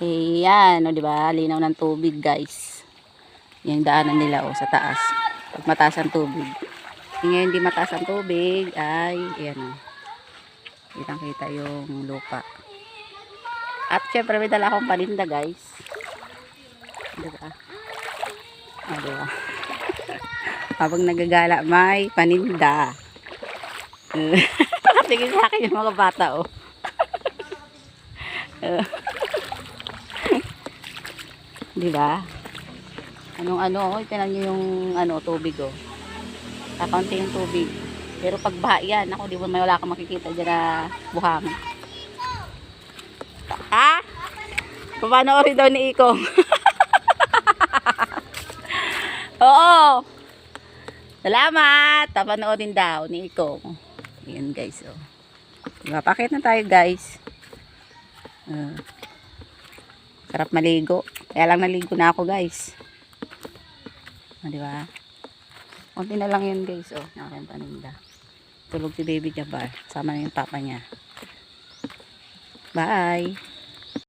Eh, yan, o, diba? Linaw ng tubig, guys. Yung daanan nila, o, sa taas. Pag mataas ang tubig. Ngayon, hindi mataas ang tubig, ay, ayan, o. Kitang-kita yung lupa. At, syempre, may dala akong paninda, guys. Diba? O, diba? Habang nagagala, may paninda. Tingin sa akin yung mga bata, o. Diba? Anong-ano, oh, tinan nyo yung ano, tubig, oh. Kakaunti yung tubig. Pero pag baha yan, ako, di ba may wala kang makikita dyan na buhangin. Ha? Papanoorin daw ni Ikong. Oo. Salamat. Papanoorin daw ni Ikong. Ayan, guys, oh. Diba, pakit na tayo, guys. Sarap maligo. Kaya lang naligo na ako, guys. Diba? Kunti na lang yun, guys. Oh, nakakayang paninda. Tulog si Baby Jabbar. Sama na yung papa niya. Bye!